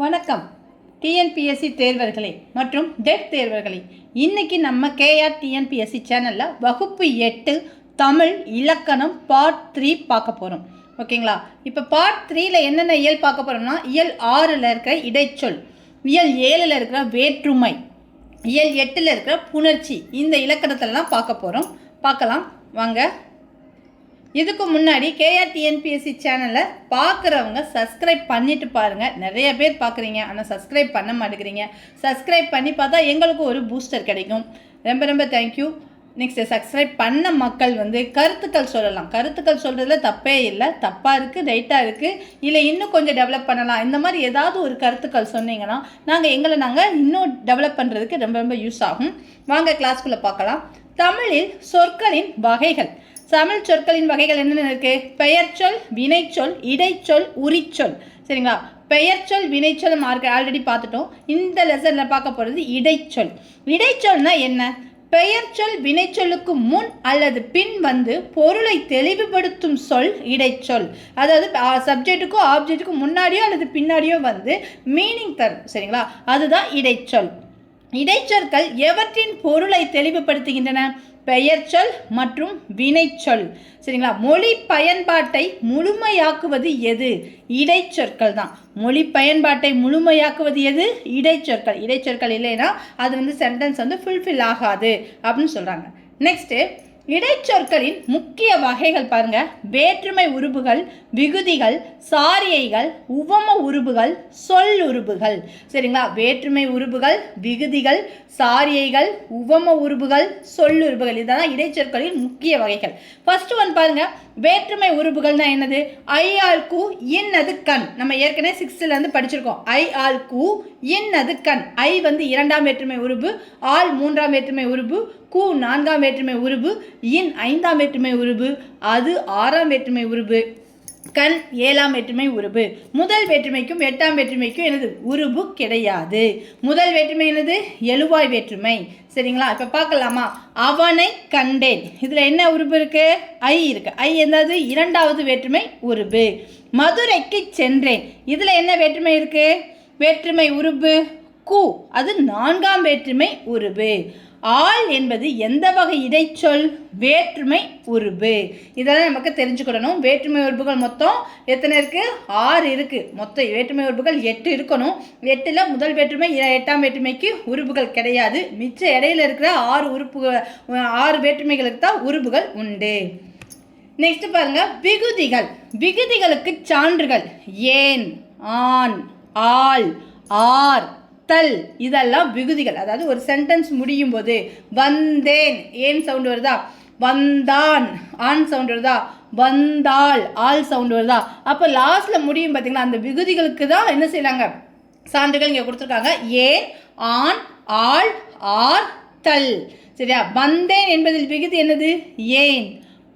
வணக்கம் டிஎன்பிஎஸ்சி தேர்வர்களே மற்றும் டெட் தேர்வர்களே. இன்றைக்கி நம்ம கேஆர் டிஎன்பிஎஸ்சி சேனலில் வகுப்பு 8 தமிழ் இலக்கணம் பார்ட் 3 பார்க்க போகிறோம். ஓகேங்களா? இப்போ பார்ட் 3ல் என்னென்ன இயல் பார்க்க போகிறோம்னா, இயல் 6ல் இருக்கிற இடைச்சொல், இயல் 7ல் இருக்கிற வேற்றுமை, இயல் 8ல் இருக்கிற புணர்ச்சி, இந்த இலக்கணத்திலலாம் பார்க்க போகிறோம். பார்க்கலாம் வாங்க. இதுக்கு முன்னாடி கேஆர் டிஎன்பிஎஸ்சி சேனலை பார்க்குறவங்க சப்ஸ்கிரைப் பண்ணிவிட்டு பாருங்கள். நிறைய பேர் பார்க்குறீங்க, ஆனால் சப்ஸ்கிரைப் பண்ண மாட்டேங்கிறீங்க. சப்ஸ்கிரைப் பண்ணி பார்த்தா எங்களுக்கு ஒரு பூஸ்டர் கிடைக்கும். ரொம்ப ரொம்ப தேங்க்யூ. நெக்ஸ்ட்டு சப்ஸ்கிரைப் பண்ண மக்கள் கருத்துக்கள் சொல்லலாம். கருத்துக்கள் சொல்கிறதுல தப்பே இல்லை. தப்பாக இருக்குது, ரைட்டாக இருக்குது, இல்லை இன்னும் கொஞ்சம் டெவலப் பண்ணலாம், இந்த மாதிரி ஏதாவது ஒரு கருத்துக்கள் சொன்னீங்கன்னா நாங்கள் இன்னும் டெவலப் பண்ணுறதுக்கு ரொம்ப ரொம்ப யூஸ் ஆகும். வாங்க கிளாஸ்குள்ளே பார்க்கலாம். தமிழில் சொற்களின் வகைகள். தமிழ் சொற்களின் வகைகள் என்னென்ன இருக்குது? பெயர்ச்சொல், வினைச்சொல், இடைச்சொல், உரிச்சொல். சரிங்களா? பெயர்ச்சொல், வினைச்சொல் ஆல்ரெடி பார்த்துட்டோம். இந்த லெசனில் பார்க்க போகிறது இடைச்சொல். இடைச்சொல்னா என்ன? பெயர்ச்சொல் வினைச்சொல்லுக்கு முன் அல்லது பின் பொருளை தெளிவுபடுத்தும் சொல் இடைச்சொல். அதாவது சப்ஜெக்ட்டுக்கும் ஆப்ஜெக்ட்டுக்கும் முன்னாடியோ அல்லது பின்னாடியோ மீனிங் தரும். சரிங்களா? அதுதான் இடைச்சொல். இடைச்சொற்கள் எவற்றின் பொருளை தெளிவுபடுத்துகின்றன? பெயர்ச்சொல் மற்றும் வினைச்சொல். சரிங்களா? மொழி பயன்பாட்டை முழுமையாக்குவது எது? இடைச்சொற்கள் தான். மொழி பயன்பாட்டை முழுமையாக்குவது எது? இடைச்சொற்கள். இடைச்சொற்கள் இல்லைன்னா அது சென்டென்ஸ் ஃபுல்ஃபில் ஆகாது அப்படின்னு சொல்கிறாங்க. நெக்ஸ்ட்டு, இடைச்சொற்களின் முக்கிய வகைகள் பாருங்க. வேற்றுமை உருபுகள், விகுதிகள், சாரியைகள், உவம உருபுகள், சொல் உருபுகள். சரிங்களா? வேற்றுமை உருபுகள், விகுதிகள், சாரியைகள், உவம உருபுகள், சொல் உருபுகள், இதெல்லாம் இடைச்சொற்களின் முக்கிய வகைகள். ஃபர்ஸ்ட் ஒன் பாருங்க. வேற்றுமை உருபுகள்னா என்னது? ஐ ஆல் கு இன் அது கண். நம்ம ஏற்கனவே 6th படிச்சிருக்கோம். ஐ ஆல் கு இன் அது கண். ஐ 2ஆம் வேற்றுமை உருபு, ஆல் 3ஆம் வேற்றுமை உருபு, கு 4ஆம் வேற்றுமை உருபு, இன் 5ஆம் வேற்றுமை உருபு, அது 6ஆம் வேற்றுமை உருபு, கண் 7ஆம் வேற்றுமை உருபு. முதல் வேற்றுமைக்கும் 8ஆம் வேற்றுமைக்கும் என்னது? உருபு கிடையாது. முதல் வேற்றுமை என்னது? எழுவாய் வேற்றுமை. சரிங்களா? இப்போ பார்க்கலாமா? அவனை கண்டேன். இதில் என்ன உருபு இருக்கு? ஐ இருக்கு. ஐ என்னது? 2வது வேற்றுமை உருபு. மதுரைக்கு சென்றேன். இதில் என்ன வேற்றுமை இருக்கு? வேற்றுமை உருபு கு, அது 4ஆம் வேற்றுமை உருபு. ஆள் என்பது எந்த வகை இடைச்சொல்? வேற்றுமை உருபு. இதெல்லாம் நமக்கு தெரிஞ்சுக்கிடணும். வேற்றுமை உருபுகள் மொத்தம் எத்தனை இருக்குது? 6 இருக்குது. மொத்தம் வேற்றுமை உருபுகள் 8 இருக்கணும். 8ல் முதல் வேற்றுமை 8ஆம் வேற்றுமைக்கு உருபுகள் கிடையாது. மிச்ச இடையில இருக்கிற 6 வேற்றுமைகளுக்கு தான் உருபுகள் உண்டு. நெக்ஸ்ட் பாருங்க. விகுதிகள். விகுதிகளுக்கு சான்றுகள் ஏன், ஆன், ஆல், ஆர், தல், இதெல்லாம் விகுதிகள். அதாவது ஒரு சென்டென்ஸ் முடியும் போது வந்தேன் ஏன் சவுண்ட் வருதா? வந்தான் ஆன் சவுண்ட் வருதா? வந்தாள் ஆல் சவுண்ட் வருதா? அப்போ லாஸ்ட்டில் முடியும் பார்த்தீங்களா? அந்த விகுதிகளுக்கு தான் என்ன செய்யலாங்க? சான்றுகள் இங்கே கொடுத்துருக்காங்க. ஏன், ஆன், ஆல், ஆர், தல். சரியா? வந்தேன் என்பதில் விகுதி என்னது? ஏன்.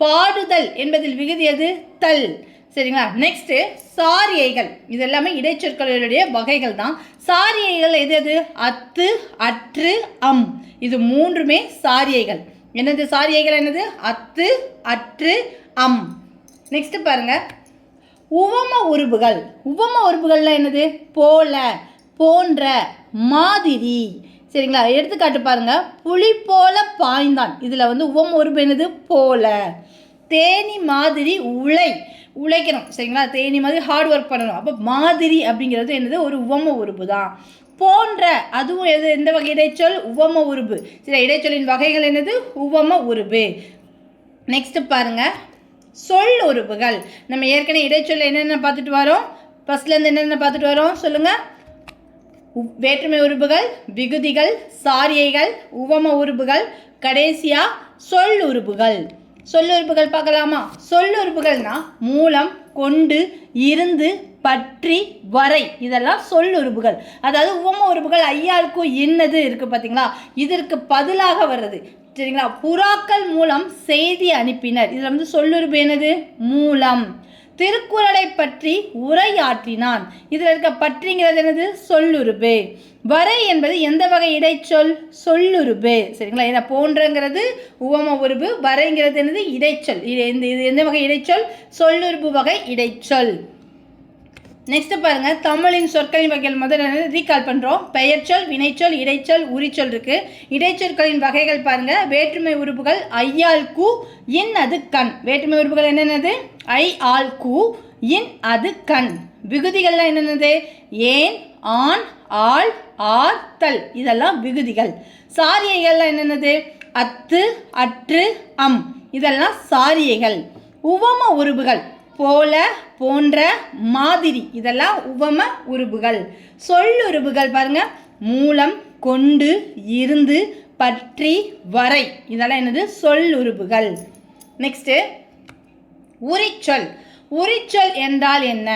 பாடுதல் என்பதில் விகுதி எது? தல். சரிங்களா? நெக்ஸ்ட்டு, சாரியைகள். இது எல்லாமே இடைச்சொற்களுடைய வகைகள் தான். சாரியைகள் எது எது? அத்து, அற்று, அம். இது 3மே சாரியைகள். என்னது சாரியைகள்? என்னது? அத்து, அற்று, அம். நெக்ஸ்ட் பாருங்க. உவம உருபுகள். உவம உருபுகள்லாம் என்னது? போல, போன்ற, மாதிரி. சரிங்களா? எடுத்துக்காட்டு பாருங்க. புலி போல பாய்ந்தான். இதில் உவம உருபு என்னது? போல. தேனி மாதிரி உழைக்கணும். சரிங்களா? தேனி மாதிரி ஹார்ட் ஒர்க் பண்ணணும். அப்போ மாதிரி அப்படிங்கிறது என்னது? ஒரு உவம உருபு தான். போன்ற, அதுவும் எது? எந்த வகை இடைச்சொல்? உவம உருபு. சரி, இடைச்சொல்லின் வகைகள் என்னது? உவம உருபு. நெக்ஸ்ட் பாருங்க. சொல் உருபுகள். நம்ம ஏற்கனவே இடைச்சொல் என்னென்ன பார்த்துட்டு வரோம்? ஃபர்ஸ்ட்லேருந்து என்னென்ன பார்த்துட்டு வரோம் சொல்லுங்க. வேற்றுமை உருபுகள், விகுதிகள், சாரியைகள், உவம உருபுகள், கடைசியா சொல் உருபுகள். சொல்லுறுப்புகள் பார்க்கலாமா? சொல்லுறுப்புகள்னா மூலம், கொண்டு, இருந்து, பற்றி, வரை, இதெல்லாம் சொல்லுறுப்புகள். அதாவது உவம உறுப்புகள் ஐயாளுக்கும் என்னது இருக்குது பார்த்தீங்களா? இதற்கு பதிலாக வர்றது. சரிங்களா? புறாக்கள் மூலம் செய்தி அனுப்பினர். இதில் சொல்லுறுப்பு என்னது? மூலம். திருக்குறளை பற்றி உரையாற்றினான். இதில் இருக்க பற்றிங்கிறது என்னது? சொல்லுறுப்பு. வரை என்பது எந்த வகை இடைச்சொல்? சொல்லுறுப்பு. சரிங்களா? இதை போன்றங்கிறது உவம உருபு, வரைங்கிறது என்னது? இடைச்சொல். இது எந்த வகை இடைச்சொல்? சொல்லுறுப்பு வகை இடைச்சொல். நெக்ஸ்ட் பாருங்க, தமிழின் சொற்களின் வகைகள் முதல்ல ரீகால் பண்றோம். பெயர்ச்சொல், வினைச்சொல், இடைச்சொல், உரிச்சொல் இருக்கு. இடைச்சொற்களின் வகைகள் பாருங்க. வேற்றுமை உறுப்புகள் ஐ ஆல் கு, இன் அது கண். வேற்றுமை உறுப்புகள் என்னென்னது? ஐ ஆல் கு, இன் அது கண். விகுதிகள்லாம் என்னென்னது? ஏன், ஆன், ஆள், ஆர், தல். இதெல்லாம் விகுதிகள். சாரியைகள்லாம் என்னென்னது? அத்து, அற்று, அம். இதெல்லாம் சாரியைகள். உவம உருபுகள் போல, போன்ற, மாதிரி. இதெல்லாம் உவம உருபுகள். சொல்லுருபுகள் பாருங்க. மூலம், கொண்டு, இருந்து, பற்றி, வரை. இதெல்லாம் என்னது? சொல்லுருபுகள். நெக்ஸ்ட் உரிச்சொல். உரிச்சொல் என்றால் என்ன?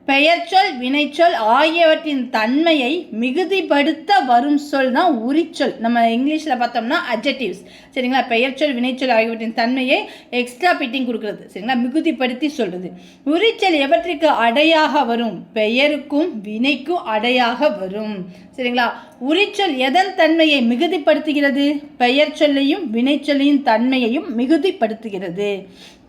பெயர்ச்சொல், வினைச்சொல் ஆகியவற்றின் தன்மையை மிகுதிப்படுத்த வரும் சொல் தான் உரிச்சொல். நம்ம இங்கிலீஷில் பார்த்தோம்னா அட்ஜெக்டிவ்ஸ். சரிங்களா? பெயர்ச்சொல், வினைச்சொல் ஆகியவற்றின் தன்மையை எக்ஸ்ட்ரா பிட்டிங் கொடுக்குறது. சரிங்களா? மிகுதிப்படுத்தி சொல்கிறது. உரிச்சொல் எவற்றிற்கு அடையாக வரும்? பெயருக்கும் வினைக்கும் அடையாக வரும். சரிங்களா? உரிச்சொல் எதன் தன்மையை மிகுதிப்படுத்துகிறது? பெயர்ச்சொல்லையும் வினைச்சொல்லையும் தன்மையையும் மிகுதிப்படுத்துகிறது.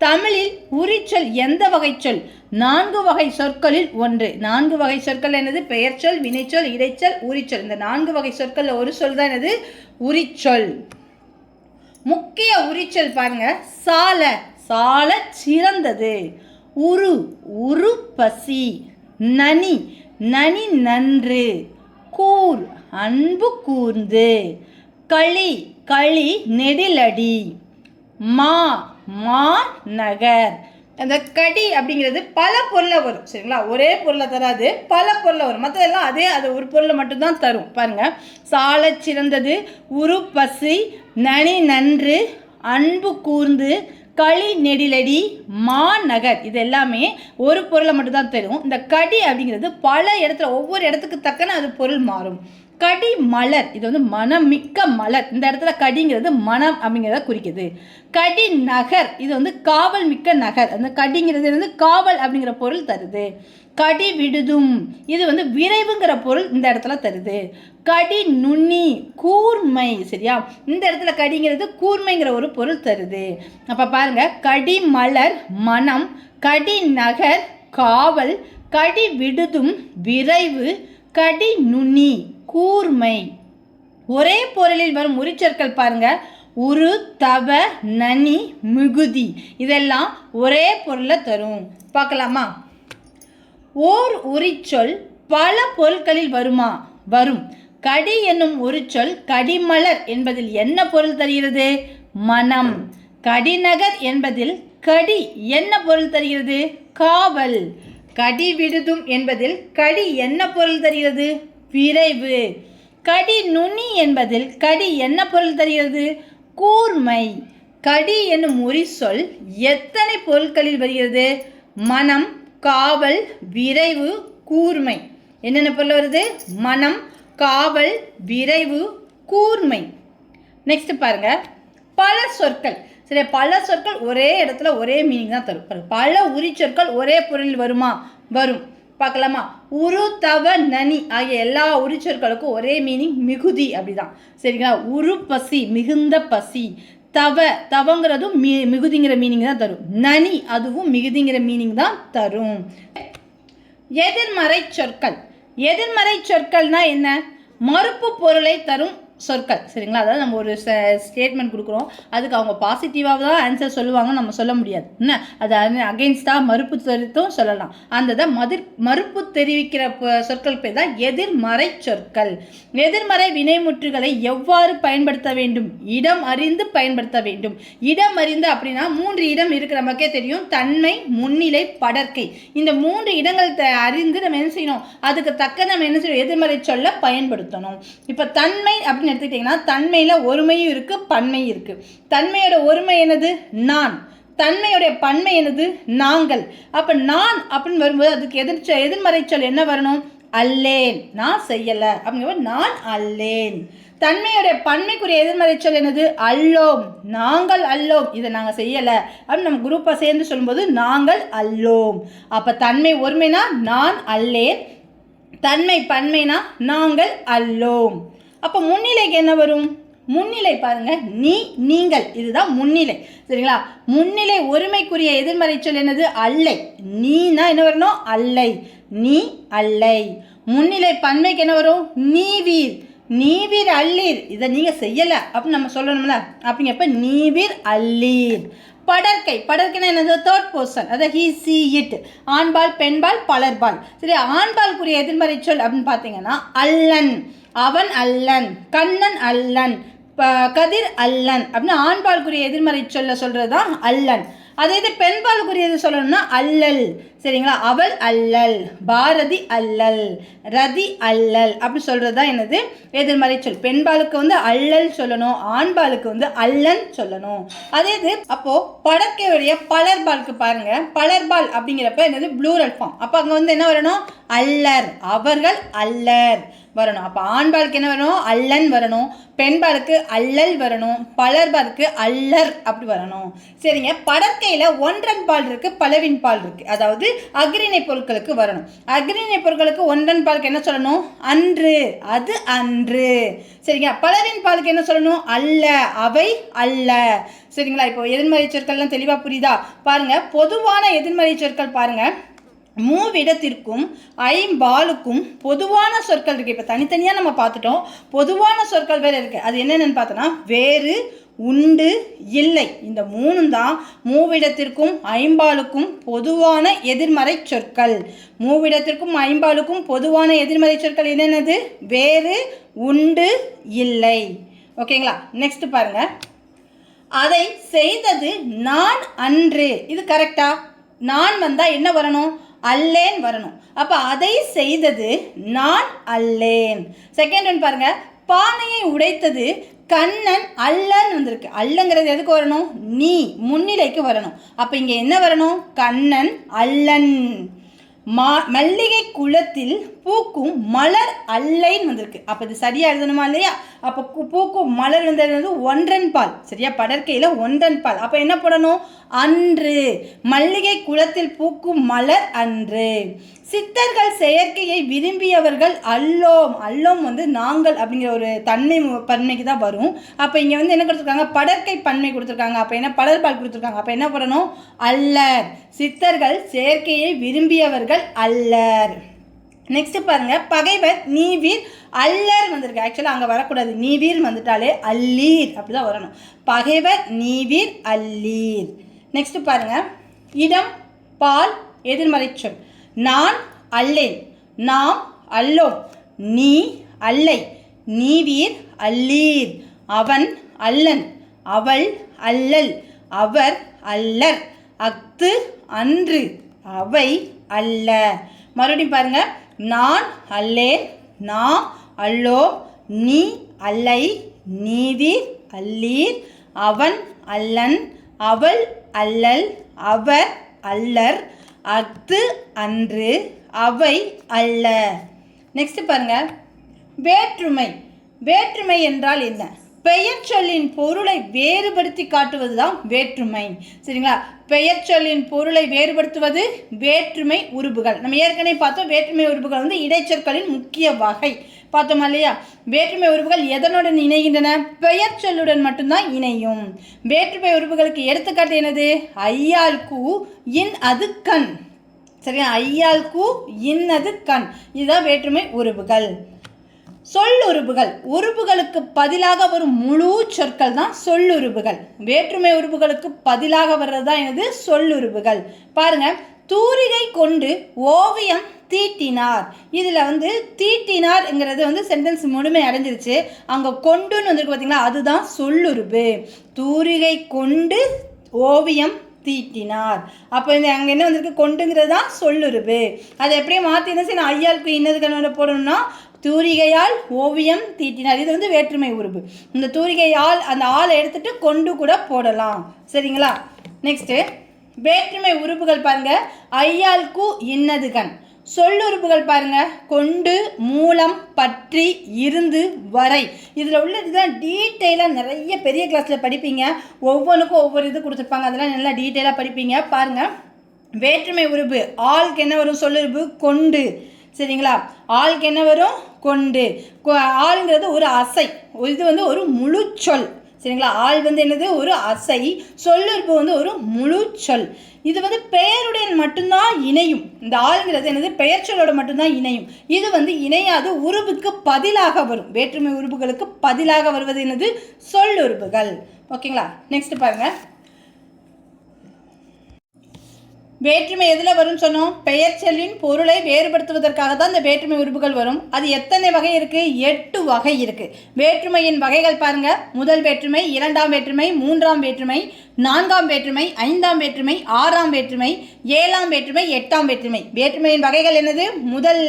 தமிழில் உரிச்சொல் எந்த வகை சொல்? 4 வகை சொற்களில் ஒன்று. 4 வகை சொற்கள் என்னது? பெயர்ச்சொல், வினைச்சொல், இடைச்சொல், உரிச்சொல். இந்த 4 வகை சொற்கள் ஒரு சொல் தான் என்னது? உரிச்சொல். முக்கிய உரிச்சொல் பாருங்க. சால, சால சிறந்தது. உரு, உரு பசி. நனி, நனி நன்று. கூர், அன்பு கூர்ந்து. களி, களி நெடிலடி. மா, மா நகர். அந்த கடி அப்படிங்கிறது பல பொருளை வரும். சரிங்களா? ஒரே பொருளை தராது, பல பொருளை வரும். மற்றதெல்லாம் அதே அது ஒரு பொருளை மட்டும்தான் தரும். பாருங்க, சால சிறந்தது, உரு பசி, நனி நன்று, அன்பு கூர்ந்து, களி நெடிலடி, மா நகர். இது எல்லாமே ஒரு பொருளை மட்டும்தான் தரும். இந்த கடி அப்படிங்கிறது பல இடத்துல ஒவ்வொரு இடத்துக்கு தக்கன அது பொருள் மாறும். கடி மலர், இது வந்து மனம் மிக்க மலர். இந்த இடத்துல கடிங்கிறது மனம் அப்படிங்கிறத குறிக்குது. கடி நகர், இது வந்து காவல் மிக்க நகர். அந்த கடிங்கிறது வந்து காவல் அப்படிங்கிற பொருள் தருது. கடி விடுதும், இது வந்து விரைவுங்கிற பொருள் இந்த இடத்துல தருது. கடி நுண்ணி, கூர்மை. சரியா? இந்த இடத்துல கடிங்கிறது கூர்மைங்கிற ஒரு பொருள் தருது. அப்ப பாருங்க, கடி மலர் மனம், கடி நகர் காவல், கடி விடுதும் விரைவு, கடி நுண்ணி கூர்மை. ஒரே பொருளில் வரும் உரிச்சொற்கள் பாருங்க. உரு, தவ, நனி, மிகுதி. இதெல்லாம் ஒரே பொருளை தரும். பார்க்கலாமா? ஓர் உரிச்சொல் பல பொருட்களில் வருமா? வரும். கடி என்னும் உரிச்சொல் கடிமலர் என்பதில் என்ன பொருள் தருகிறது? மனம். கடிநகர் என்பதில் கடி என்ன பொருள் தருகிறது? காவல். கடி விடுதும் என்பதில் கடி என்ன பொருள் தருகிறது? விரைவு. கடி நுனி என்பதில் கடி என்ன பொருள் தருகிறது? கூர்மை. கடி என்னும் உரிச்சொல் எத்தனை பொருட்களில் வருகிறது? மனம், காவல், விரைவு, கூர்மை. என்னென்ன பொருள் வருது? மனம், காவல், விரைவு, கூர்மை. நெக்ஸ்ட் பாருங்க, பல சொற்கள். சரி, பல சொற்கள் ஒரே இடத்துல ஒரே மீனிங் தான் தரும். பல உரிச்சொற்கள் ஒரே பொருளில் வருமா? வரும். பார்க்கலாமா? உரு, தவ, நனி ஆகிய எல்லா உரிச்சொற்களுக்கும் ஒரே மீனிங் மிகுதி. அப்படிதான். சரிங்களா? உரு பசி, மிகுந்த பசி. தவ, தவங்கிறதும் மிகுதிங்கிற மீனிங் தான் தரும். நனி, அதுவும் மிகுதிங்கிற மீனிங் தான் தரும். எதிர்மறை சொற்கள். எதிர்மறை சொற்கள்னா என்ன? மறுப்பு பொருளை தரும் சொற்கள். சரிங்களா? அதாவது நம்ம ஒரு ஸ்டேட்மெண்ட் கொடுக்குறோம், அதுக்கு அவங்க பாசிட்டிவாக தான் ஆன்சர் சொல்லுவாங்க, நம்ம சொல்ல முடியாது. என்ன அது அகெயின்ஸ்டாக மறுப்பு தெரிவித்தும் சொல்லலாம். அந்த மறுப்பு தெரிவிக்கிற சொற்கள் பேர் தான் எதிர்மறை சொற்கள். எதிர்மறை வினைமுற்றுகளை எவ்வாறு பயன்படுத்த வேண்டும்? இடம் அறிந்து பயன்படுத்த வேண்டும். இடம் அறிந்து அப்படின்னா 3 இடம் இருக்கு, நமக்கே தெரியும். தன்மை, முன்னிலை, படர்க்கை. இந்த 3 இடங்கள் அறிந்து நம்ம என்ன செய்யணும்? அதுக்கு தக்க நம்ம என்ன செய்யணும்? எதிர்மறை சொல்ல பயன்படுத்தணும். இப்போ தன்மை அப்படின்னு எடுத்துக்கிட்டீங்கன்னா தன்மையில ஒருமையும் இருக்கு, பன்மையும் இருக்கு. தன்மையோட ஒருமை என்னது? நான். தன்மையுடைய பன்மை என்னது? நாங்கள். அப்ப நான் அப்படின்னு வரும்போது அதுக்கு எதிர்மறை சொல் என்ன வரணும்? அல்லேன். நான் செய்யல அப்படிங்கிற நான் அல்லேன். தன்மையுடைய பன்மைக்குரிய எதிர்மறை சொல் என்னது? அல்லோம். நாங்கள் அல்லோம், இதை நாங்கள் செய்யலை அப்படின்னு நம்ம குரூப்பை சேர்ந்து சொல்லும்போது நாங்கள் அல்லோம். அப்போ தன்மை ஒருமைனா நான் அல்லேன், தன்மை பன்மைனா நாங்கள் அல்லோம். அப்போ முன்னிலைக்கு என்ன வரும்? முன்னிலை பாருங்க, நீ, நீங்கள், இதுதான் முன்னிலை. சரிங்களா? முன்னிலை ஒருமைக்குரிய எதிர்மறை சொல் என்னது? அல்லை. நீனா என்ன வரணும்? அல்லை. நீ, அல்லை. முன்னிலை பன்மைக்கு என்ன வரும்? நீவீர். நீவீர் அல்லீர். இதை நீங்க செய்யல அப்படின்னு நம்ம சொல்லணும்ல, அப்படிங்கப்ப நீவீர் அல்லீர். படற்கை, படற்கைன்னா என்னது? தேர்ட் பர்சன், அதாவது ஹீ, சி, இட். ஆண்பால், பெண்பால், பலர்பால். சரி, ஆண்பால்குரிய எதிர்மறை சொல் அப்படின்னு பார்த்தீங்கன்னா அல்லன், அவன் அல்லன், கண்ணன் அல்லன், கதிர் அல்லன் அப்படின்னு ஆண்பால்குரிய எதிர்மறை சொல்ல சொல்றது தான் அல்லன். அதே இது பெண்பாலுக்குரியது சொல்லணும்னா அல்லல். சரிங்களா? அவள் அல்லல், பாரதி அல்லல், ரதி அல்லல் அப்படி சொல்கிறது தான் என்னது? எதிர்மறை சொல். பெண்பாலுக்கு அல்லல் சொல்லணும், ஆண்பாலுக்கு அல்லன் சொல்லணும். அதே இது அப்போது படற்கையுடைய பலர்பாலுக்கு பாருங்க, பலர்பால் அப்படிங்கிறப்ப என்னது? Plural form. அப்போ அங்கே என்ன வரணும்? அல்லர், அவர்கள் அல்லர் வரணும். அப்போ ஆண்பாலுக்கு என்ன வரணும்? அல்லன் வரணும், பெண்பாலுக்கு அல்லல் வரணும், பலர்பாலுக்கு அல்லர் அப்படி வரணும். சரிங்க. படற்கையில் ஒன்றன் பால் இருக்கு, பலவின் பால் இருக்கு. அதாவது அக்ரிணை பொருட்களுக்கு வரணும். அக்ரிணை பொருட்களுக்கு ஒன்றன் பாலுக்கு என்ன சொல்லணும்? அன்று, அது அன்று. சரிங்க. பலவின் பாலுக்கு என்ன சொல்லணும்? அல்ல, அவை அல்ல. சரிங்களா? இப்போ எதிர்மறை சொற்கள்லாம் தெளிவாக புரியுதா? பாருங்க, பொதுவான எதிர்மறை சொற்கள் பாருங்க, மூவிடத்திற்கும் ஐம்பாலுக்கும் பொதுவான சொற்கள் இருக்குது. இப்போ தனித்தனியாக நம்ம பார்த்துட்டோம், பொதுவான சொற்கள் வேறு இருக்குது. அது என்னென்னு பார்த்தோன்னா வேறு, உண்டு, இல்லை. இந்த மூணும் தான் மூவிடத்திற்கும் ஐம்பாலுக்கும் பொதுவான எதிர்மறை சொற்கள். மூவிடத்திற்கும் ஐம்பாலுக்கும் பொதுவான எதிர்மறை சொற்கள் என்னென்னது? வேறு, உண்டு, இல்லை. ஓகேங்களா? நெக்ஸ்ட் பாருங்க, அதை செய்தது நான் அன்று. இது கரெக்டா? நான் வந்தால் என்ன வரணும்? அல்லேன் வரணும். அப்போ அதை செய்தது நான் அல்லேன். செகண்ட் ஒன் பாருங்க, பானையை உடைத்தது கண்ணன் அல்லன் வந்திருக்கு. அல்லங்கிறது எதுக்கு வரணும்? நீ, முன்னிலைக்கு வரணும். அப்போ இங்கே என்ன வரணும்? கண்ணன் அல்லன். மல்லிகை குளத்தில் பூக்கும் மலர் அல்லைன்னு வந்திருக்கு. அப்போ இது சரியாக எழுதணுமா இல்லையா? அப்போ பூக்கும் மலர் வந்தது ஒன்றன் பால். சரியா? படற்கையில் ஒன்றன் பால். அப்போ என்ன போடணும்? அன்று. மல்லிகை குளத்தில் பூக்கும் மலர் அன்று. சித்தர்கள் செயற்கையை விரும்பியவர்கள் அல்லோம். அல்லோம் நாங்கள் அப்படிங்கிற ஒரு தன்மை பன்மைக்கு தான் வரும். அப்போ இங்கே என்ன கொடுத்துருக்காங்க? படற்கை பன்மை கொடுத்துருக்காங்க. அப்போ என்ன? பலர்பால் கொடுத்துருக்காங்க. அப்போ என்ன பண்ணணும்? அல்லர். சித்தர்கள் செயற்கையை விரும்பியவர்கள் அல்லர். நெக்ஸ்ட் பாருங்க, பகைவர் நீவீர் அல்லர் வந்திருக்கு. ஆக்சுவலாக அங்கே வரக்கூடாது, நீவீர் வந்துட்டாலே அல்லீர் அப்படிதான் வரணும். பகைவர் நீவீர் அல்லீர். நெக்ஸ்ட் பாருங்க, இடம், பால், எதிர்மறை சொல். நான் அல்லேன், நாம் அல்லோம், நீ அல்லை, நீவீர் அல்லீர், அவன் அல்லன், அவள் அல்லல், அவர் அல்லர், அஃது அன்று, அவை அல்ல. மறுபடியும் பாருங்க, நான் அல்லேன், நாம் அல்லோம், நீ அல்லை, நீவீர் அல்லீர், அவன் அல்லன், அவள் அல்லல், அவர் அல்லர், அஃது அன்று, அவை அல்ல. நெக்ஸ்ட் பாருங்க, வேற்றுமை. வேற்றுமை என்றால் என்ன? பெயர் சொல்லின் பொருளை வேறுபடுத்தி காட்டுவது தான் வேற்றுமை. சரிங்களா? பெயர் சொல்லின் பொருளை வேறுபடுத்துவது வேற்றுமை உருபுகள். நம்ம ஏற்கனவே பார்த்தோம், வேற்றுமை உருபுகள் இடைச்சொற்களின் முக்கிய வகை பார்த்தோமா இல்லையா? வேற்றுமை உருபுகள் எதனுடன் இணைகின்றன? பெயர் சொல்லுடன் மட்டும்தான் இணையும். வேற்றுமை உருபுகளுக்கு எடுத்துக்காட்டு என்னது? ஐயால் கூ, இன் அது கண். சரியா? ஐயால் கூ, இன் அது கண். இதுதான் வேற்றுமை உருபுகள். சொல்லுறுப்புகள், உறுப்புகளுக்கு பதிலாக வரும் முழு சொற்கள் தான் சொல்லுறுப்புகள். வேற்றுமை உறுப்புகளுக்கு பதிலாக வர்றது தான் என்னது? சொல்லுறுப்புகள். பாருங்க, தூரிகை கொண்டு ஓவியம் தீட்டினார். இதில் தீட்டினார்ங்கிறது சென்டென்ஸ் முழுமை அடைஞ்சிருச்சு. அங்கே கொண்டுன்னு வந்திருக்கு பார்த்தீங்களா, அதுதான் சொல்லுறுப்பு. தூரிகை கொண்டு ஓவியம் தீட்டினார். அப்போ அங்கே என்ன வந்திருக்கு? கொண்டுங்கிறது தான் சொல்லுறுப்பு. அதை எப்படியே மாற்றி என்ன செய்யணும்? ஐயாளுக்கு இன்னது கண்ணோட போடணும்னா தூரிகையால் ஓவியம் தீட்டினார். இது வேற்றுமை உருபு. இந்த தூரிகையால் அந்த ஆளை எடுத்துட்டு கொண்டு கூட போடலாம். சரிங்களா? நெக்ஸ்ட்டு வேற்றுமை உறுப்புகள் பாருங்க, ஐயால் கூ, இன்னது கண். சொல்லுறுப்புகள் பாருங்க, கொண்டு, மூலம், பற்றி, இருந்து, வரை. இதில் உள்ள இதுதான் டீட்டெயிலாக நிறைய பெரிய கிளாஸில் படிப்பீங்க. ஒவ்வொன்றுக்கும் ஒவ்வொரு இது கொடுத்துருப்பாங்க, அதெல்லாம் நல்லா டீட்டெயிலாக படிப்பீங்க. பாருங்க, வேற்றுமை உறுப்பு ஆளுக்கு என்ன வரும்? சொல்லுறுப்பு கொண்டு. சரிங்களா. ஆளுக்கு என்ன வரும்? கொண்டு. ஆளுங்கிறது ஒரு அசை, இது வந்து ஒரு முழு சொல். சரிங்களா. ஆள் வந்து என்னது? ஒரு அசை. சொல்லுறுப்பு வந்து ஒரு முழு சொல். இது வந்து பெயருடன் மட்டும்தான் இணையும். இந்த ஆளுங்கிறது என்னது? பெயர் சொல்லோட மட்டும்தான் இணையும். இது வந்து இணையாது, உருபுக்கு பதிலாக வரும். வேற்றுமை உருபுகளுக்கு பதிலாக வருவது என்னது? சொல்லுறுப்புகள். ஓகேங்களா. நெக்ஸ்ட் பாருங்க. வேற்றுமை எதில் வரும்னு சொன்னோம்? பெயர் சொல்லின் பொருளை வேறுபடுத்துவதற்காக தான் இந்த வேற்றுமை உறுப்புகள் வரும். அது எத்தனை வகை இருக்குது? 8 வகை இருக்குது. வேற்றுமையின் வகைகள் பாருங்கள். முதல் வேற்றுமை, இரண்டாம் வேற்றுமை, மூன்றாம் வேற்றுமை, நான்காம் வேற்றுமை, ஐந்தாம் வேற்றுமை, ஆறாம் வேற்றுமை, ஏழாம் வேற்றுமை, எட்டாம் வேற்றுமை. வேற்றுமையின் வகைகள் என்னது? முதல்